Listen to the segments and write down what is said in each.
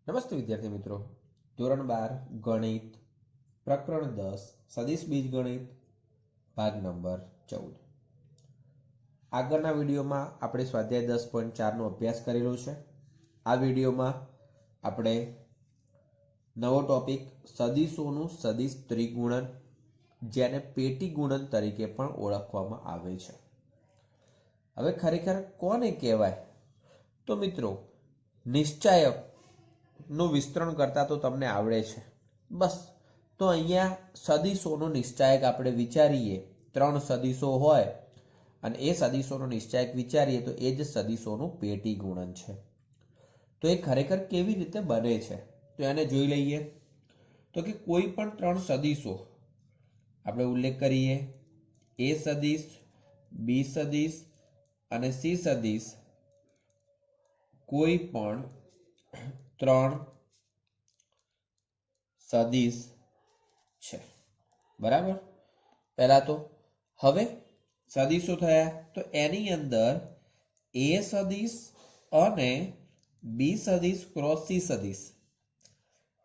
નમસ્તે વિદ્યાર્થી મિત્રો, ધોરણ 12 ગણિત પ્રકરણ 10 સદિશ બીજગણિત ભાગ નંબર 14. આગળના વિડીયોમાં આપણે સ્વાધ્યાય 10.4 નો અભ્યાસ કરેલો છે. આ વિડીયોમાં આપણે નવો ટોપિક સદિશોનું સદિશ ત્રિગુણન, જેને પેટી ગુણન તરીકે પણ ઓળખવામાં આવે છે. હવે ખરેખર કોને કહેવાય? તો મિત્રો, નિશ્ચાયક નું વિસ્તરણ કરતા તો તમને આવડે છે. બસ, તો અહીંયા સદિશોનો નિશ્ચાયક આપણે વિચારીએ. 3 સદિશો હોય અને એ સદિશોનો નિશ્ચાયક વિચારીએ તો એ જ સદિશોનું પેટી ગુણન છે. તો એ ખરેખર કેવી રીતે બને છે તો એને જોઈ લઈએ. તો કે કોઈ પણ 3 સદિશો આપણે ઉલ્લેખ કરીએ, એ સદિશ, બી સદિશ અને સી સદિશ, કોઈ પણ 3 સદિશ છે. બરાબર? પહેલા તો હવે સદિશો થયા તો એની અંદર એ સદિશ અને બી સદિશ ક્રોસ સી સદિશ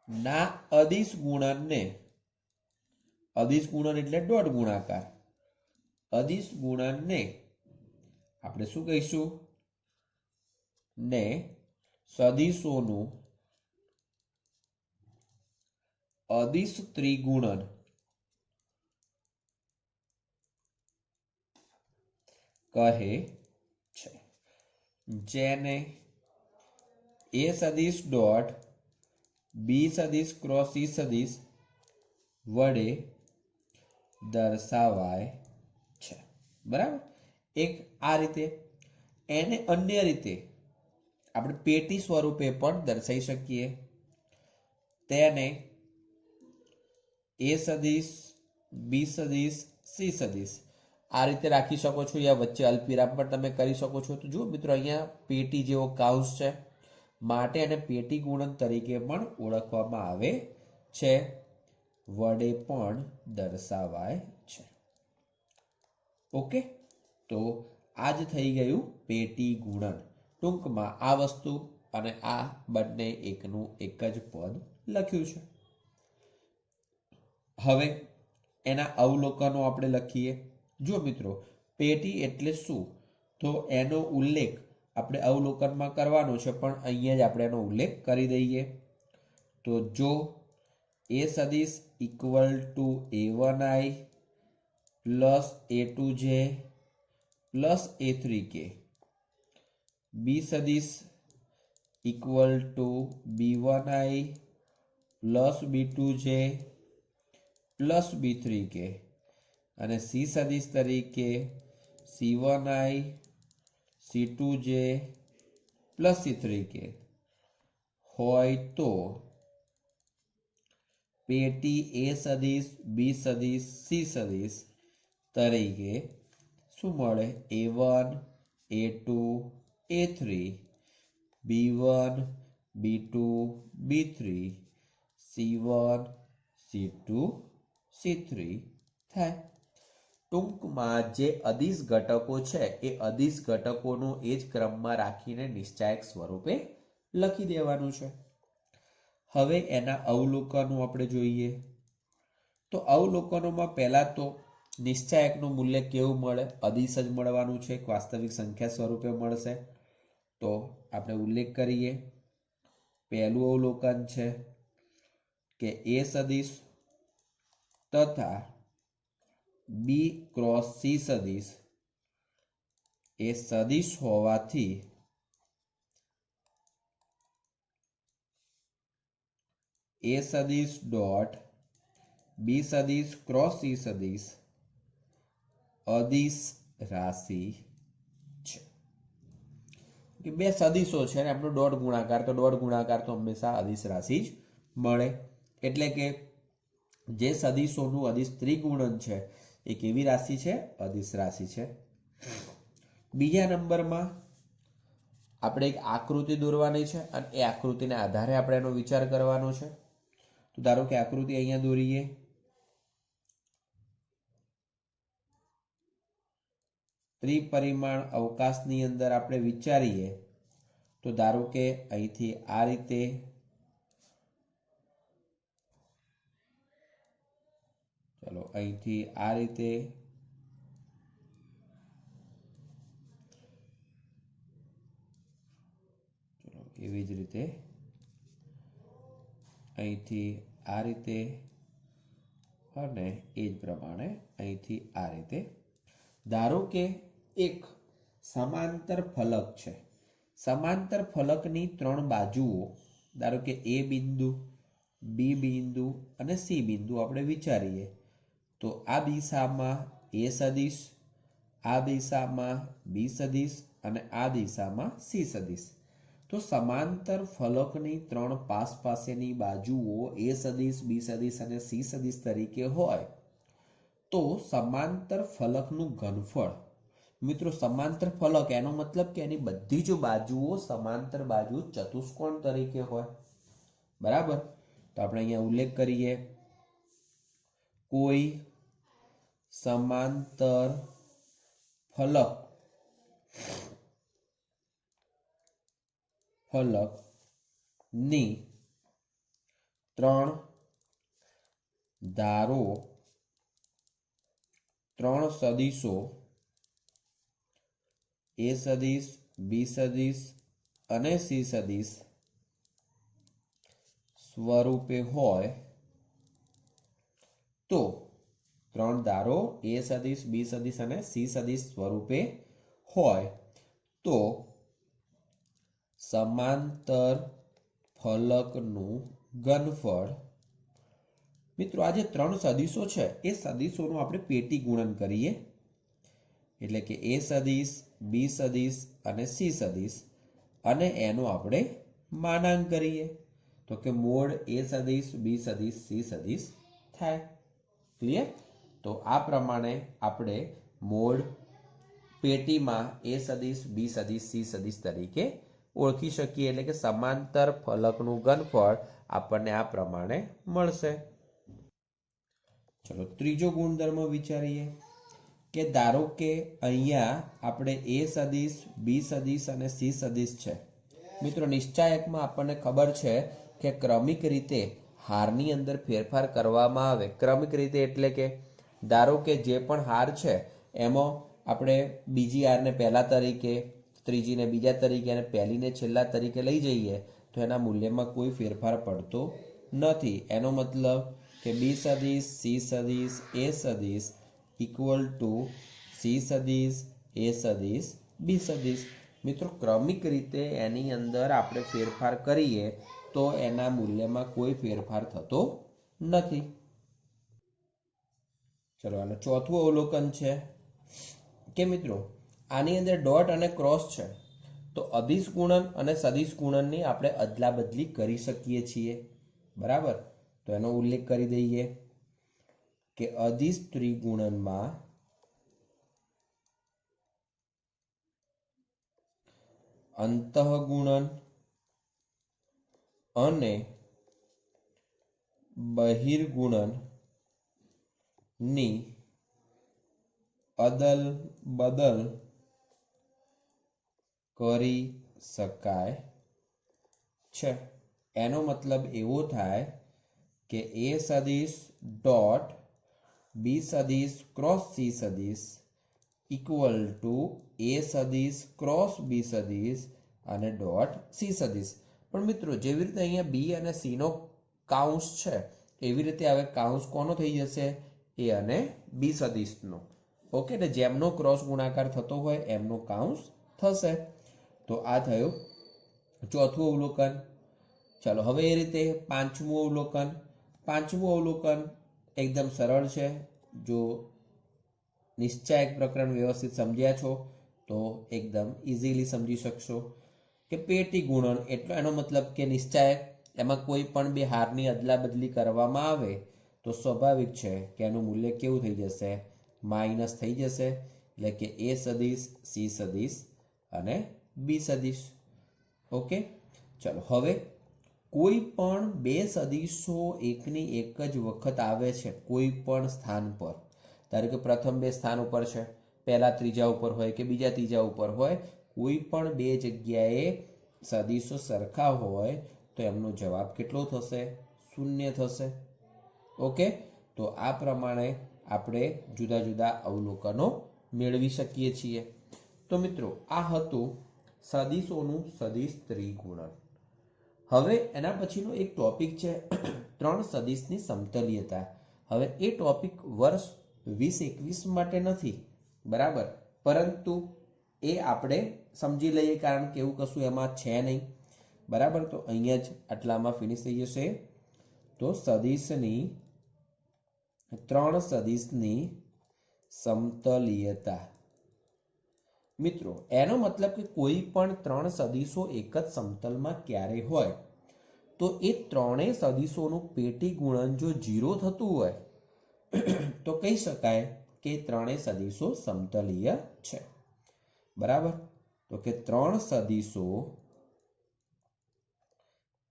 ના અદિશ ગુણનને, અદિશ ગુણન એટલે ડોટ ગુણાકાર, અદિશ ગુણનને આપણે શું કહીશું? ને સદિશોનું અદિશ ત્રિગુણન કહે છે, જેને એ સદિશ ડોટ બી સદિશ ક્રોસ સી સદિશ વડે દર્શાવાય છે. બરાબર? એક આ રીતે. એને અન્ય રીતે આપણે પેટી સ્વરૂપે પણ દર્શાવી શકીએ. તેને એ સદિશ, બી સદિશ, સી સદિશ આ રીતે રાખી શકો છો, યા વચ્ચે અલ્પવિરામ પણ તમે કરી શકો છો. તો જુઓ મિત્રો, અહીંયા પેટી જેવો કૌંસ છે, માટે એને પેટી ગુણન તરીકે પણ ઓળખવામાં આવે છે, વડે પણ દર્શાવાય છે. ઓકે, તો આ જ થઈ ગયું પેટી ગુણન. ટૂંકમાં આ વસ્તુ અને આ બંને એકનું એક જ પદ લખ્યું છે. હવે એના અવલોકનો આપણે લખીએ. જો મિત્રો, પેટી એટલે શું તો એનો ઉલ્લેખ આપણે અવલોકનમાં કરવાનો છે, પણ અહીંયા જ આપણે એનો ઉલ્લેખ કરી દઈએ. તો જો એ સદિશ equal to a1i plus a2j plus a3k, બી સદિશ equal to b1i plus b2j plus b3k અને સી સદિશ તરીકે c1i c2j પ્લસ c3k હોય તો પેટી એ સદિશ, બી સદિશ, સી સદિશ તરીકે શું મળે? a1 a2 a3 b1 b2 b3 c1 c2 c3 થાય. ટૂંકમાં જે અદિશ ઘટકો છે એ અદિશ ઘટકોનું એ જ ક્રમમાં રાખીને નિશ્ચાયક સ્વરૂપે લખી દેવાનું છે. હવે એના અવલોકનો આપણે જોઈએ. તો અવલોકનોમાં પહેલા તો નિશ્ચાયકનું મૂલ્ય કેવું મળે? અદિશ જ મળવાનું છે, વાસ્તવિક સંખ્યા સ્વરૂપે મળશે. તો આપણે ઉલ્લેખ કરીએ. પહેલું અવલોકન છે કે એ સદિશ તથા બી ક્રોસ સી સદિશ એ સદિશ હોવાથી એ સદિશ ડોટ બી સદિશ ક્રોસ સી સદિશ અદિશ રાશિ છે. કે બે સદિશો છે ને એમનો ડોટ ગુણાકાર, તો ડોટ ગુણાકાર તો હંમેશા અદિશ રાશિ જ મળે. એટલે કે જે સદિશોનું અદિશ ત્રિગુણન છે એ કેવી રાશિ છે? અદિશ રાશિ છે. બીજા નંબરમાં આપણે એક આકૃતિ દોરવાની છે અને એ આકૃતિના આધારે આપણે એનો વિચાર કરવાનો છે. તો ધારો કે આકૃતિ અહીંયા દોરીએ. ત્રિપરિમાણ અવકાશની અંદર આપણે વિચારીએ તો ધારો કે અહીંથી આ રીતે ચલો અહીંથી આ રીતે એવી જ રીતે અહીંથી આ રીતે અને એ જ પ્રમાણે અહીંથી આ રીતે. ધારો કે એક સમાંતર ફલક છે. સમાંતર ફલકની ત્રણ બાજુઓ, ધારો કે એ બિંદુ, બી બિંદુ અને સી બિંદુ આપણે વિચારીએ તો આ દિશામાં એ સદિશ, આ દિશામાં બી સદિશ અને આ દિશામાં સી સદિશ. તો સમાંતર ફલકની ત્રણ પાસેની બાજુઓ એ સદિશ, બી સદિશ અને સી સદિશ તરીકે હોય તો સમાંતર ફલકનું ઘનફળ, મિત્રો સમાંતર ફલક એનો મતલબ કે એની બધી જ બાજુઓ સમાંતર બાજુ ચતુષ્કોણ તરીકે હોય. બરાબર, તો આપણે અહીંયા ઉલ્લેખ કરીએ, કોઈ સમાંતર ફલકની ત્રણ ધારો, ત્રણ સદિશો એ સદિશ, બી સદિશ અને સી સદિશ સ્વરૂપે હોય તો, ત્રણ ધારો એ સદિશ, બી સદિશ અને સી સદિશ સ્વરૂપે હોય તો સમાંતર ફલકનું ઘનફળ. મિત્રો આ જે ત્રણ સદિશો છે એ સદિશોનું આપણે પેટી ગુણન કરીએ, એટલે કે એ સદિશ, બી સદિશ અને સી સદિશ, અને એનો આપણે માનાંક કરીએ તો કે મોડ એ સદિશ, બી સદિશ, સી સદિશ થાય. ક્લિયર? તો આ પ્રમાણે આપણે મોડ પેટીમાં એ સદિશ, બી સદિશ, સી સદિશ તરીકે ઓળખી શકીએ, એટલે કે સમાંતર ફલકનું ઘનફળ આપણને આ પ્રમાણે મળશે. ચલો ત્રીજો ગુણધર્મ વિચારીએ કે ધારો કે અહીંયા આપણે એ સદિશ, બી સદિશ અને સી સદિશ છે. મિત્રો નિશ્ચાયકમાં આપણને ખબર છે કે ક્રમિક રીતે હારની અંદર ફેરફાર કરવામાં આવે. ક્રમિક રીતે એટલે કે ધારો કે જે પણ હાર છે એમાં આપણે બીજી હારને પહેલા તરીકે, ત્રીજીને બીજા તરીકે અને પહેલીને છેલ્લા તરીકે લઈ જઈએ તો એના મૂલ્યમાં કોઈ ફેરફાર પડતો નથી. એનો મતલબ કે બી સદિશ, સી સદિશ, એ સદિશ ઇક્વલ ટુ સી સદિશ, એ સદિશ, બી સદિશ. મિત્રો ક્રમિક રીતે એની અંદર આપણે ફેરફાર કરીએ તો એના મૂલ્યમાં કોઈ ફેરફાર થતો નથી. ચલો આનું ચોથું અવલોકન છે કે મિત્રો આની અંદર ડોટ અને ક્રોસ છે તો અદિશ ગુણન અને સદિશ ગુણનની આપણે અદલા બદલી કરી શકીએ છીએ. બરાબર, તો એનો ઉલ્લેખ કરી દઈએ કે અદિશ ત્રિગુણનમાં અંતઃગુણન અને બહિર્ગુણન ની અદલ બદલ કરી શકાય છે. એનો મતલબ એવો થાય કે એ સદિશ ડોટ બી સદિશ ક્રોસ સી સદિશ ઇક્વલ ટુ એ સદિશ ક્રોસ બી સદિશ અને ડોટ સી સદિશ. પણ મિત્રો જેવી રીતે અહીંયા બી અને સી નો કાઉન્સ છે એવી રીતે હવે કાઉન્સ કોનો થઈ જશે? એ અને બી સદિશનો. ઓકે, એટલે જેમનો ક્રોસ ગુણાકાર થતો હોય એમનો કાઉન્સ થશે. તો આ થયું ચોથું અવલોકન. ચાલો હવે એ રીતે પાંચમું અવલોકન. પાંચમું અવલોકન એકદમ સરળ છે. જો નિશ્ચાયક પ્રકરણ વ્યવસ્થિત સમજ્યા છો તો એકદમ ઇઝીલી સમજી શકશો કે પેટી ગુણન એટલે એનો મતલબ કે નિશ્ચાયક એમાં કોઈ પણ બે હારની અદલા બદલી કરવામાં આવે તો સ્વાભાવિક છે કે એનું મૂલ્ય કેવું થઈ જશે? માઇનસ થઈ જશે. એટલે કે એ સદિશ, સી સદિશ અને બી સદિશ. ઓકે, ચલો હવે કોઈ પણ બે સદિશો એકની એક જ વખત આવે છે કોઈ પણ સ્થાન પર. ધારો કે પ્રથમ બે સ્થાન ઉપર છે, પહેલા ત્રીજા ઉપર હોય કે બીજા ત્રીજા ઉપર હોય, કોઈ પણ બે જગ્યાએ સદિશો સરખા હોય તો એમનો જવાબ કેટલો થશે? શૂન્ય થશે. ઓકે, તો તો આ પ્રમાણે આપણે જુદા જુદા અવલોકનો મેળવી શકીએ છીએ. તો મિત્રો આ હતું સદિશોનું સદિશ ત્રિગુણન. હવે એના પછીનો એક ટોપિક છે ત્રણ સદિશની સમતલીયતા. હવે એ ટોપિક વર્ષ 2021 માટે નથી, બરાબર, પરંતુ એ આપણે સમજી લઈએ કારણ કે એવું કશું એમાં છે નહીં, બરાબર. તો અહીંયા જ આટલામાં ફિનિશ થઈ જશે. તો ત્રણ સદિશની સમતલીયતા. મિત્રો એનો મતલબ કે કોઈ પણ ત્રણ સદિશો એક જ સમતલમાં ક્યારે હોય તો એ ત્રણેય સદિશોનું પેટી ગુણન જો 0 થતું હોય તો કહી શકાય કે ત્રણેય સદિશો સમતલીય છે, બરાબર. તો કે ત્રણ સદિશો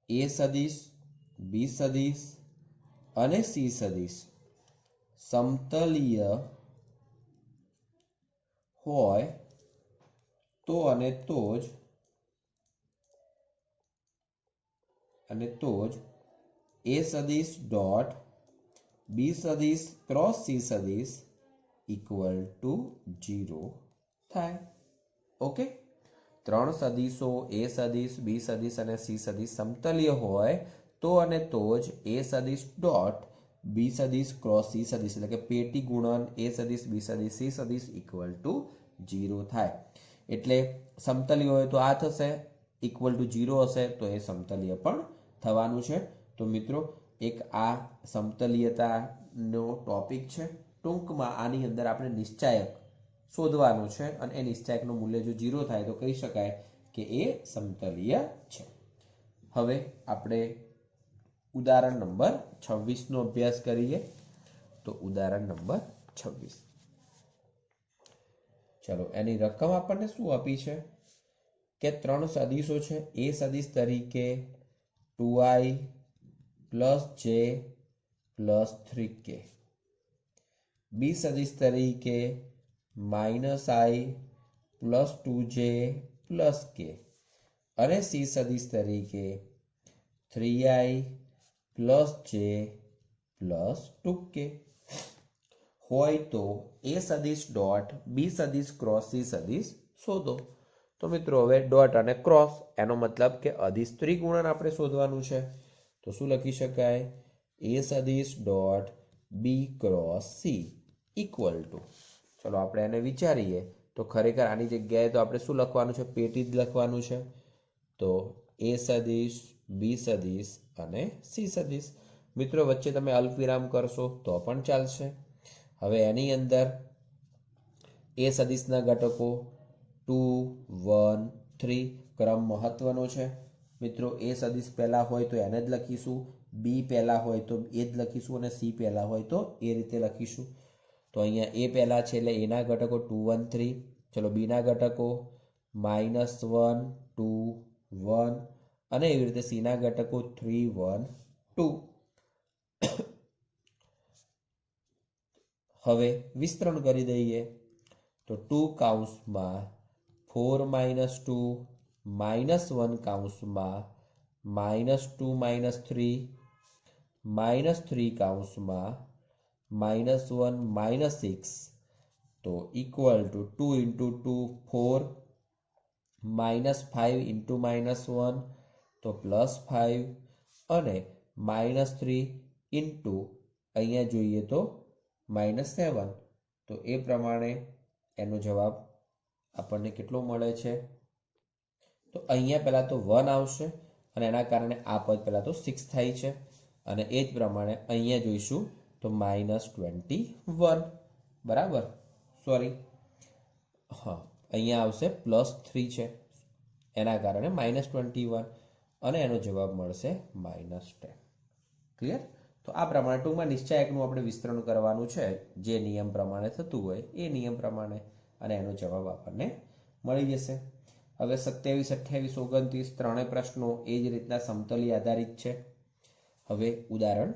એ સદિશ, બી સદિશ અને સી સદિશ સમતલીય હોય તો જ એ સદિશ ડોટ બી સદિશ ક્રોસ સી સદિશ ઇક્વલ ટુ 0 થાય. ઓકે, ત્રણ સદિશો એ સદિશ, બી સદિશ અને સી સદિશ સમતલીય હોય તો જ એ સદિશ ડોટ બી સદિશ ક્રોસ સી સદિશ એટલે કે પેટી ગુણન એ સદિશ, બી સદિશ, સી સદિશ ઇક્વલ ટુ 0 થાય. એટલે સમતલીય હોય તો આ થશે, ઇક્વલ ટુ 0 હશે તો એ સમતલીય પણ થવાનું છે. તો મિત્રો એક આ સમતલીયતાનો ટોપિક છે. ટૂંકમાં આની અંદર આપણે નિશ્ચાયક શોધવાનું છે અને એ નિશ્ચાયકનું મૂલ્ય જો 0 થાય તો કહી શકાય કે એ સમતલીય છે. હવે આપણે ઉદાહરણ નંબર 26 નો અભ્યાસ કરીએ. તો ઉદાહરણ નંબર 26, ચલો એની રકમ આપણને શું આપી છે કે ત્રણ સદિશો છે. એ સદિશ તરીકે 2i પ્લસ જે પ્લસ 3k, બી સદિશ તરીકે -i plus 2j plus k અને સી સદિશ તરીકે 3i plus j plus 2k હોય તો એ સદિશ ડોટ બી સદિશ ક્રોસ સી સદિશ શોધો. તો મિત્રો હવે ડોટ અને ક્રોસ એનો મતલબ કે અદિશ ત્રિગુણન આપણે શોધવાનું છે. તો શું લખી શકાય? એ સદિશ dot B cross C equal to, ચલો આપણે એને વિચારીએ તો ખરેખર આની જગ્યાએ તો આપણે શું લખવાનું છે? પેટી જ લખવાનું છે. તો એ સદિશ, બી સદિશ અને સી સદિશ. મિત્રો વચ્ચે તમે અલ્પવિરામ કરશો તો પણ ચાલશે. હવે એની અંદર એ સદિશના ઘટકો 2, 1, 3 ક્રમ મહત્વનો છે. મિત્રો એ સદિશ પહેલા હોય તો એને જ લખીશું, બી પહેલા હોય તો એ જ લખીશું અને સી પહેલા હોય તો એ રીતે લખીશું. તો અહીંયા એ પહેલા છે એટલે એના ઘટકો 2, 1, 3. ચલો બીના ઘટકો -1, 2, 1 અને એવી રીતે સીના ઘટકો 3, 1, 2. હવે વિસ્તરણ કરી દઈએ તો 2 કૌંસમાં 4 - 2 -1 કૌંસમાં -2 - 3 -3 કૌંસમાં -1 - 6 તો ઇક્વલ ટુ 2 × 2 4 -5 × -1 તો +5 અને -3 ઇન્ટુ અહીંયા જોઈએ તો -7 તો એ પ્રમાણે એનો જવાબ આપણને કેટલો મળે છે? તો અહીંયા પહેલા તો 1 આવશે અને એના કારણે આ પદ પહેલા તો 6 થાય છે અને એ જ પ્રમાણે અહીંયા જોઈશું તો -21, બરાબર. સોરી, હા, અહીંયા આવશે +3 છે એના કારણે -21 અને એનો જવાબ મળશે -10. ક્લિયર? તો આ પ્રમાણે ટૂંકમાં નિશ્ચાયકનું આપણે વિસ્તરણ કરવાનું છે જે નિયમ પ્રમાણે થતું હોય એ નિયમ પ્રમાણે અને એનો જવાબ આપણને મળી જશે. હવે 27, 28, 29 ત્રણેય પ્રશ્નો એ જ રીતના સમતલી આધારિત છે. હવે ઉદાહરણ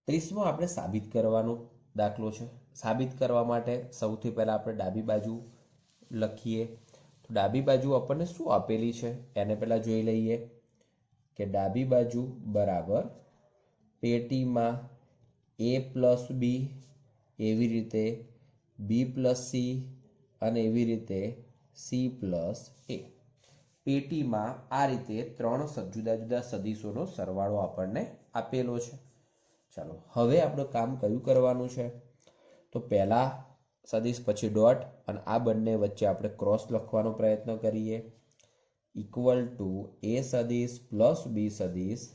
30માં આપણે સાબિત કરવાનો દાખલો છે. સાબિત કરવા માટે સૌથી પહેલા આપણે ડાબી બાજુ લખીએ. તો ડાબી બાજુ આપણને શું આપેલી છે એને પહેલા જોઈ લઈએ કે ડાબી બાજુ બરાબર પેટીમાં a પ્લસ બી, એવી રીતે બી પ્લસ સી અને એવી રીતે સી પ્લસ એ. પેટીમાં આ રીતે ત્રણ જુદા જુદા સદીશોનો સરવાળો આપણને આપેલો છે. ચાલો હવે આપણું કામ કયું કરવાનું છે? તો પહેલા સદીશ પછી ડોટ અને આ બંને વચ્ચે આપણે ક્રોસ લખવાનો પ્રયત્ન કરીએ. ઇક્વલ ટુ એ સદીશ પ્લસ બી સદીશ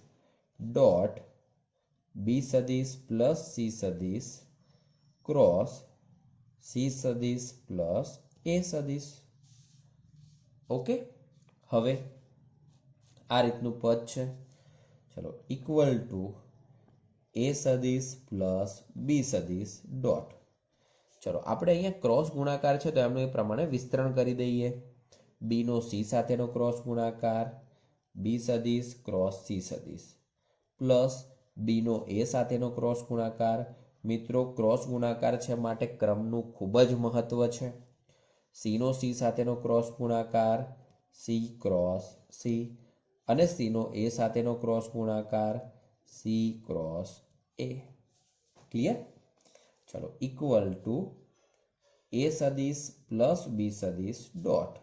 ડોટ બી સદીશ પ્લસ સી સદીશ ક્રોસ સી સદીશ પ્લસ એ સદીશ. ઓકે, હવે આ રીતનું પદ છે. ચલો ઇક્વલ ટુ એ સદીશ પ્લસ બી સદીશ ડોટ. ચલો આપણે અહીંયા ક્રોસ ગુણાકાર છે તો એમનું એ પ્રમાણે વિસ્તરણ કરી દઈએ. બી નો સી સાથેનો ક્રોસ ગુણાકાર બી સદીશ ક્રોસ સી સદીશ પ્લસ બી નો એ સાથેનો ક્રોસ ગુણાકાર. મિત્રો ક્રોસ ગુણાકાર છે માટે ક્રમનું ખૂબ જ મહત્વ છે. સી નો સી સાથેનો ક્રોસ ગુણાકાર સી ક્રોસ સી અને સી નો એ સાથેનો ક્રોસ ગુણાકાર સી ક્રોસ એ. ક્લિયર? ચલો ઇક્વલ ટુ એ સદીશ પ્લસ બી સદીશ ડોટ.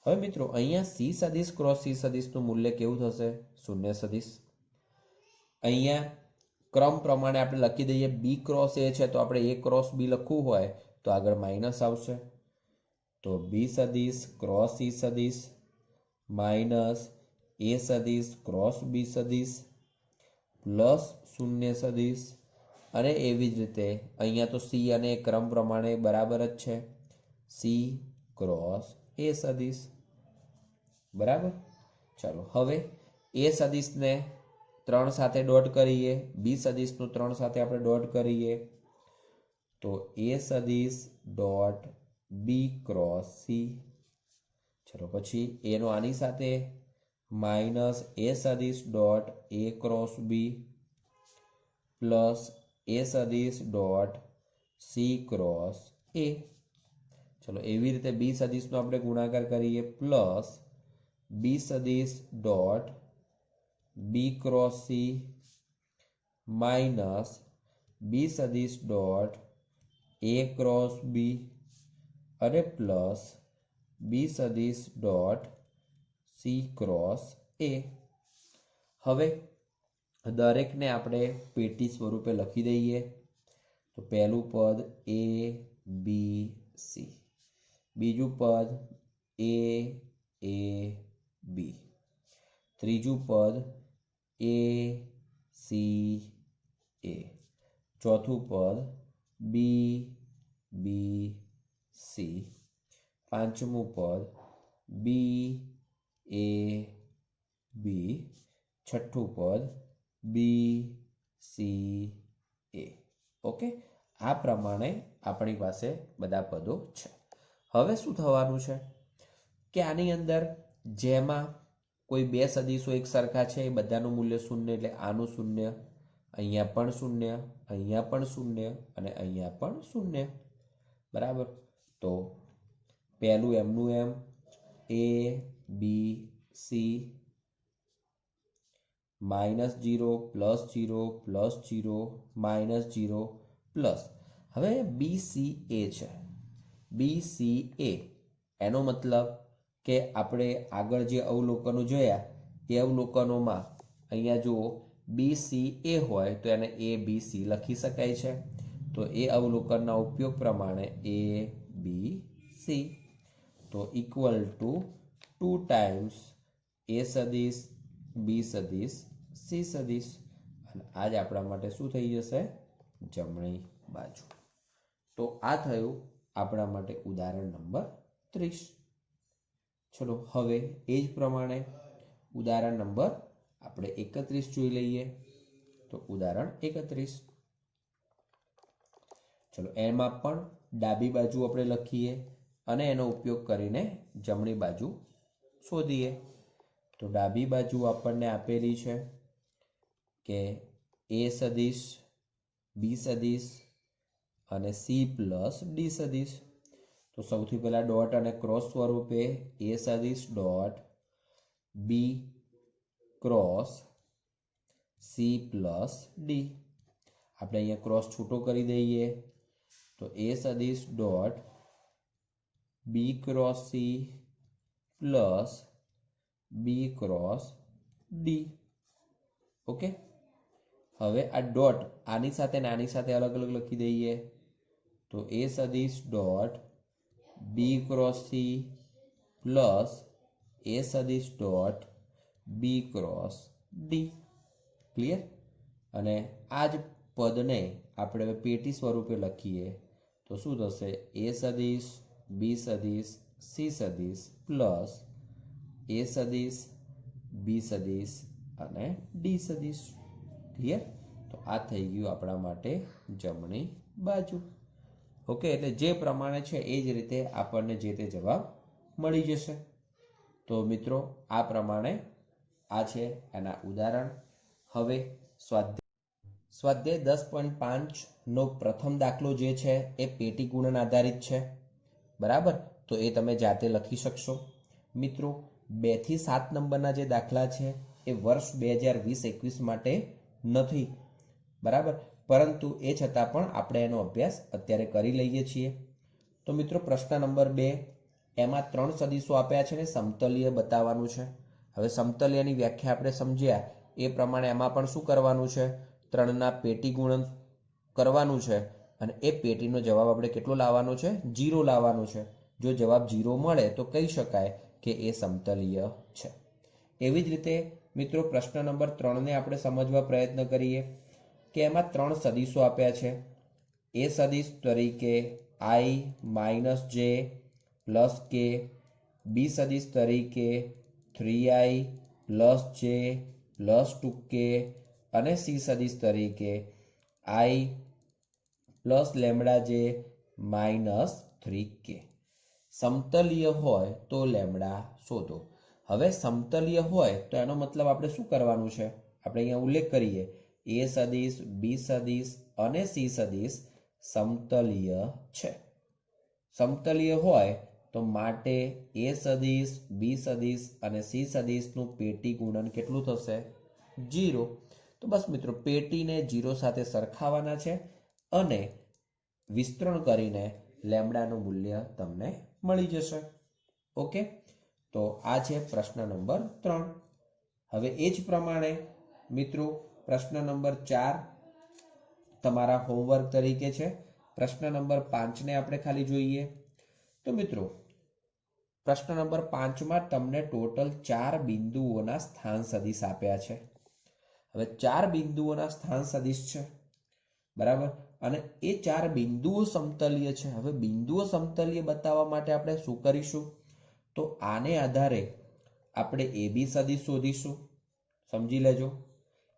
હવે મિત્રો અહીંયા સી સદીશ ક્રોસ સી સદીશનું મૂલ્ય કેવું થશે? શૂન્ય સદીશ. અહીંયા ક્રમ પ્રમાણે આપણે લખી દઈએ. બી ક્રોસ એ છે તો આપણે એ ક્રોસ બી લખવું હોય તો આગળ માઇનસ આવશે. તો બી સદીશ ક્રોસ સી સદીશ માઇનસ એ સદીશ ક્રોસ બી સદીશ પ્લસ શૂન્ય સદીશ અને એવી જ રીતે અહીંયા તો સી અને ક્રમ પ્રમાણે બરાબર જ છે. સી ક્રોસ એ સદીશ. બરાબર. ચાલો હવે એ સદીશને 3 સાથે ડોટ કરીએ. બી સદીશનું 3 સાથે આપણે ડોટ કરીએ તો એ સદીશ ડોટ બી ક્રોસ સી. ચલો પછી એનો આની સાથે માઇનસ એ સદીશ ડોટ એ ક્રોસ બી પ્લસ એ સદીશ ડોટ સી ક્રોસ એ. ચલો એવી રીતે બી સદીશનો આપણે ગુણાકાર કરીએ પ્લસ બી સદીશ dot B cross C minus B સદીશ ડોટ એ ક્રોસ બી અને પ્લસ બી સદીશ ડોટ સી ક્રોસ એ. હવે દરેકને આપણે પેટી સ્વરૂપે લખી દઈએ. તો પહેલું પદ એ બી સી, બીજું પદ એ બી, ત્રીજું પદ એ સી એ, ચોથું પદ બી સી, પાંચમું પદ બી એ બી, છઠ્ઠું પદ બી સી એ. ઓકે, આ પ્રમાણે આપણી પાસે બધા પદો છે. હવે શું થવાનું છે કે આની અંદર જેમાં કોઈ બે સદીશો એક સરખા છે એ બધાનું મૂલ્ય શૂન્ય, એટલે આનું શૂન્ય, અહીંયા પણ શૂન્ય, અહીંયા પણ શૂન્ય અને અહીંયા પણ શૂન્ય. બરાબર. તો પહેલું એમનું એમ એ બી સી -0 +0 +0 -0 પ્લસ. હવે બી સી એ છે. બી સી એ એનો મતલબ કે આપણે આગળ જે અવલોકનો જોયા એ અવલોકનોમાં અહીંયા જુઓ બી સી એ હોય તો એને એ બી સી લખી શકાય છે. તો એ અવલોકનના ઉપયોગ પ્રમાણે એ બી સી. તો ઇક્વલ ટુ 2 ટાઈમ્સ એ સદીશ બી સદીશ સી સદીશ અને આ જ આપણા માટે શું થઈ જશે? જમણી બાજુ. તો આ થયું આપણા માટે ઉદાહરણ નંબર 30. ચલો હવે એ જ પ્રમાણે ઉદાહરણ નંબર આપણે 31 જોઈ લઈએ. તો ઉદાહરણ 31. ચલો એમાં પણ ડાબી બાજુ આપણે લખીએ અને એનો ઉપયોગ કરીને જમણી બાજુ શોધીએ. તો ડાબી બાજુ આપણને આપેલી છે કે એ સદીશ બી સદીશ અને સી પ્લસ ડી સદીશ. તો સૌથી પહેલા ડોટ અને ક્રોસ સ્વરૂપે એ સદીશ dot B cross C plus D. આપણે અહીંયા ક્રોસ છૂટો કરી દઈએ તો એ સદિશ dot B cross C plus B cross D. Okay, હવે આ ડોટ આની સાથે ને આની સાથે અલગ અલગ લખી દઈએ તો એ સદિશ dot B cross C plus A સદિશ dot B cross D. Clear? અને આ જ પદને આપણે પેટી સ્વરૂપે લખીએ તો શું થશે? એ સદિશ બી સદિશ સી સદિશ પ્લસ એ સદિશ બી સદિશ અને ડી સદિશ. ક્લિયર? તો આ થઈ ગયું આપણા માટે જમણી બાજુ. ઓકે, એટલે જે પ્રમાણે છે એ જ રીતે આપણને જે તે જવાબ મળી જશે. તો મિત્રો આ પ્રમાણે આ છે એના ઉદાહરણ. હવે સ્વાધ્યાય 10.5 નો પ્રથમ દાખલો જે છે એ પેટી ગુણન આધારિત છે. બરાબર? તો એ તમે જાતે લખી શકશો. મિત્રો 2 થી 7 નંબરના જે દાખલા છે એ વર્ષ 2020-21 માટે નથી. બરાબર? પરંતુ એ છતાં પણ આપણે એનો અભ્યાસ અત્યારે કરી લઈએ છીએ. તો મિત્રો પ્રશ્ન નંબર 2, એમાં 3 સદિશો આપ્યા છે ને સમતલીય બતાવવાનું છે. હવે સમતલીયની વ્યાખ્યા આપણે સમજ્યા એ પ્રમાણે એમાં પણ શું કરવાનું છે? 3ના પેટી ગુણન કરવાનું છે અને એ પેટીનો જવાબ આપણે કેટલો લાવવાનો છે? 0 લાવવાનો છે. જો જવાબ 0 મળે તો કહી શકાય કે એ સમતલીય છે. એવી જ રીતે મિત્રો પ્રશ્ન નંબર 3ને આપણે સમજવા પ્રયત્ન કરીએ કે એમાં 3 સદિશો આપ્યા છે. એ સદિશ તરીકે i - j પ્લસ k, બી સદિશ તરીકે 3i plus j plus 2k અને સી સદિશ તરીકે i plus lambda j minus 3k. સમતલીય હોય તો લેમ્બડા શોધો. હવે સમતલીય હોય તો એનો મતલબ આપણે શું કરવાનું છે? આપણે અહીંયા ઉલ્લેખ કરીએ એ સદિશ બી સદિશ અને સી સદિશ સમતલીય છે. સમતલીય હોય તો માટે એ સદિશ બી સદિશ અને સી સદિશનું પેટી ગુણન કેટલું થશે? 0. તો બસ મિત્રો પેટીને 0 સાથે સરખાવવાના છે અને વિસ્તરણ કરીને લેમ્બડાનું મૂલ્ય તમને મળી જશે. ઓકે, તો આ છે પ્રશ્ન નંબર 3. હવે એ જ પ્રમાણે મિત્રો પ્રશ્ન નંબર 4 તમારા હોમવર્ક તરીકે છે. પ્રશ્ન નંબર 5ને આપણે ખાલી જોઈએ તો મિત્રો પ્રશ્ન નંબર 5માં તમને ટોટલ 4 બિંદુઓના સ્થાન સદિશ આપ્યા છે. હવે 4 બિંદુઓના સ્થાન સદિશ છે. બરાબર? અને એ 4 બિંદુઓ સમતલીય છે. હવે બિંદુઓ સમતલીય બતાવવા માટે આપણે શું કરીશું? તો આને આધારે આપણે AB સદિશ શોધીશું. સમજી લેજો.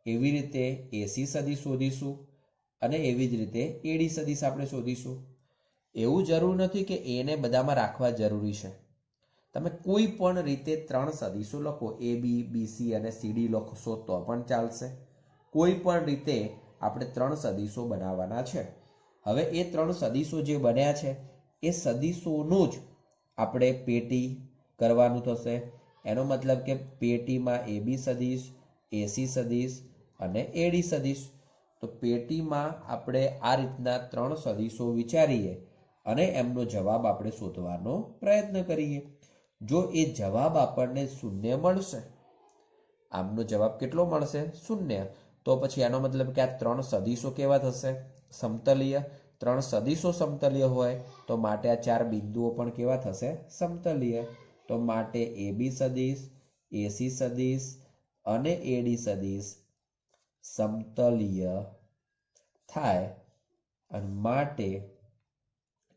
એવી રીતે AC સદિશ શોધીશું અને એવી જ રીતે AD સદિશ આપણે શોધીશું. એવું જરૂર નથી કે એને બધામાં રાખવા જરૂરી છે. તમે કોઈ પણ રીતે 3 સદિશો લખો, AB, BC અને CD લખશો તો પણ ચાલશે. કોઈ પણ રીતે આપણે 3 સદિશો બનાવવાના છે. હવે એ 3 સદિશો જે બન્યા છે એ સદિશોનું જ આપણે પેટી કરવાનું થશે. એનો મતલબ કે પેટીમાં AB સદિશ, AC સદિશ અને AD સદિશ. તો પેટીમાં આપણે આ રીતના 3 સદિશો વિચારીએ અને એમનો જવાબ આપણે શોધવાનો પ્રયત્ન કરીએ. જો એ જવાબ આપણને 0 મળશે, આમનો જવાબ કેટલો મળશે? 0. તો પછી એનો મતલબ કે આ 3 સદિશો કેવા થશે? સમતલીય. 3 સદિશો સમતલીય હોય તો માટે આ 4 બિંદુઓ પણ કેવા થશે? સમતલીય. તો માટે AB સદિશ, AC સદિશ અને AD સદિશ સમતલીય થાય અને માટે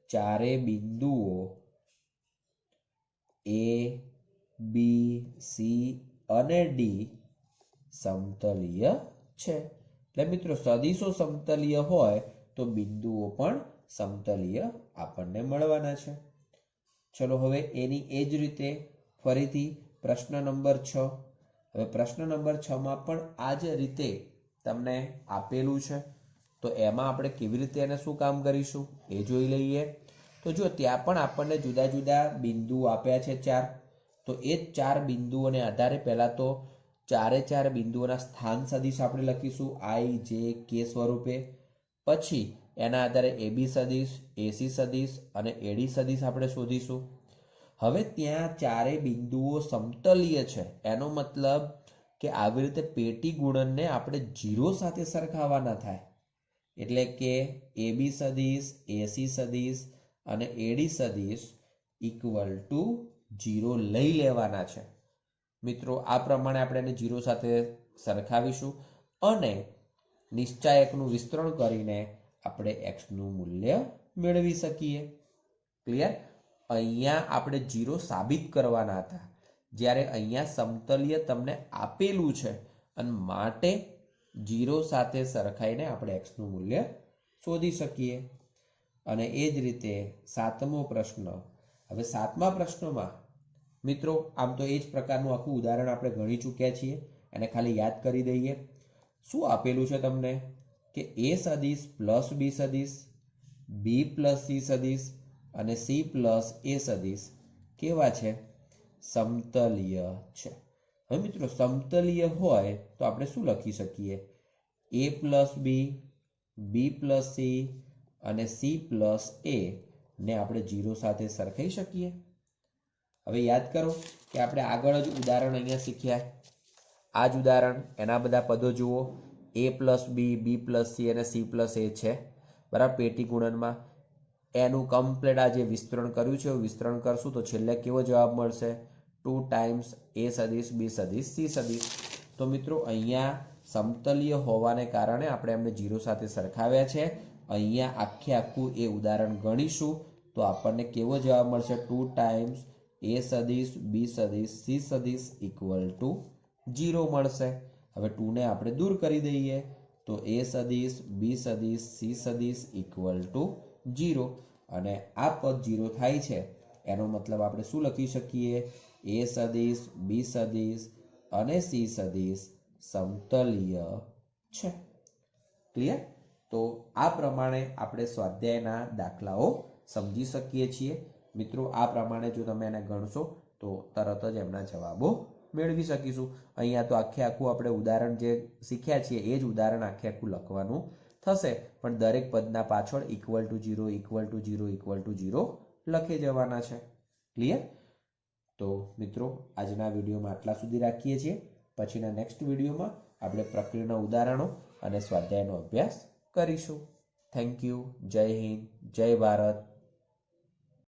ચારે બિંદુઓ A, B, C અને D સમતલીય છે. એટલે મિત્રો સદિશો સમતલીય હોય તો બિંદુઓ પણ સમતલીય આપણને મળવાના છે. ચલો હવે એની એ જ રીતે ફરીથી પ્રશ્ન નંબર 6. હવે પ્રશ્ન નંબર 6માં પણ આ જ રીતે તમને આપેલું છે. તો એમાં આપણે કેવી રીતે એને શું કામ કરીશું એ જોઈ લઈએ. તો જો ત્યાં પણ આપણને જુદા જુદા બિંદુઓ આપ્યા છે 4. તો એ 4 બિંદુઓને આધારે પહેલા તો ચારે ચાર બિંદુઓના સ્થાન સદિશ આપણે લખીશું આઈ જે કે સ્વરૂપે. પછી એના આધારે એબી સદિશ, એસી સદિશ અને એડી સદિશ આપણે શોધીશું. હવે ત્યાં ચારેય બિંદુઓ સમતલીય છે, એનો મતલબ કે આવી રીતે પેટી ગુણનને આપણે 0 સાથે સરખાવવાના થાય. એટલે કે એબી સદિશ, એસી સદિશ અને એડી સદિશ ઇક્વલ ટુ 0 લઈ લેવાના છે. મિત્રો આ પ્રમાણે આપણે એને 0 સાથે સરખાવીશું અને નિશ્ચાયકનું વિસ્તરણ કરીને આપણે એક્સનું મૂલ્ય મેળવી શકીએ. ક્લિયર? અહીંયા આપણે 0 સાબિત કરવાના હતા, જ્યારે અહીંયા સમતલીય તમને આપેલું છે અને માટે 0 સાથે સરખાઈને આપણે એક્સનું મૂલ્ય શોધી શકીએ. અને એ જ રીતે 7મો પ્રશ્ન. હવે 7મા પ્રશ્નમાં મિત્રો આમ તો એ જ પ્રકારનું આખું ઉદાહરણ આપણે ગણી ચૂક્યા છીએ, એને ખાલી યાદ કરી દઈએ. શું આપેલું છે તમને કે એ સદિશ પ્લસ બી સદિશ, બી પ્લસ સી સદિશ અને સી પ્લસ એ સદિશ કેવા છે? સમતલીય છે. હવે મિત્રો સમતલીય હોય તો આપણે શું લખી શકીએ? એ પ્લસ બી પ્લસ સી અને સી પ્લસ એ ને આપણે 0 સાથે સરખાઈ શકીએ. હવે યાદ કરો કે આપણે આગળ જ ઉદાહરણ અહીંયા શીખ્યા. આ જ ઉદાહરણ, એના બધા પદો જુઓ. એ પ્લસ બી પ્લસ સી અને સી પ્લસ એ છે, બરાબર, પેટી ગુણનમાં. એનું કમ્પ્લીટ આ જે વિસ્તરણ કર્યું છે વિસ્તરણ કરશું તો છેલ્લે કેવો જવાબ મળશે? 2 ટાઈમ્સ એ સદિશ બી સદિશ સી સદિશ. તો મિત્રો અહીંયા સમતલીય હોવાને કારણે આપણે એમને 0 સાથે સરખાવ્યા છે. અહીંયા આખું એ ઉદાહરણ ગણીશું તો આપણને કેવો જવાબ મળશે? 2 ટાઈમ્સ એ સદિશ બી સદિશ સી સદિશ ઇક્વલ ટુ 0 મળશે. હવે 2 ને આપણે દૂર કરી દઈએ તો એ સદિશ બી સદિશ સી સદિશ ઇક્વલ ટુ 0. અને આ પદ 0 થાય છે એનો મતલબ આપણે શું લખી શકીએ? એ સદિશ બી સદિશ અને સી સદિશ સમતલીય છે. ક્લિયર? તો આ પ્રમાણે આપણે સ્વાધ્યાયના દાખલાઓ સમજી શકીએ છીએ. મિત્રો આ પ્રમાણે જો તમે એને ગણશો તો તરત જ એમના જવાબો મેળવી શકીશું. અહીંયા તો આખું આપણે ઉદાહરણ જે શીખ્યા છીએ એ જ ઉદાહરણ આખું લખવાનું થશે, પણ દરેક પદના પાછળ equal to 0 equal to 0 equal to 0 લખી જવાના છે. ક્લિયર? તો મિત્રો આજના વિડીયોમાં આટલા સુધી રાખીએ છીએ. પછીના નેક્સ્ટ વિડીયોમાં આપણે પ્રક્રિયાના ઉદાહરણો અને સ્વાધ્યાયનો અભ્યાસ કરીશું. Thank you. જય હિન્દ, જય ભારત.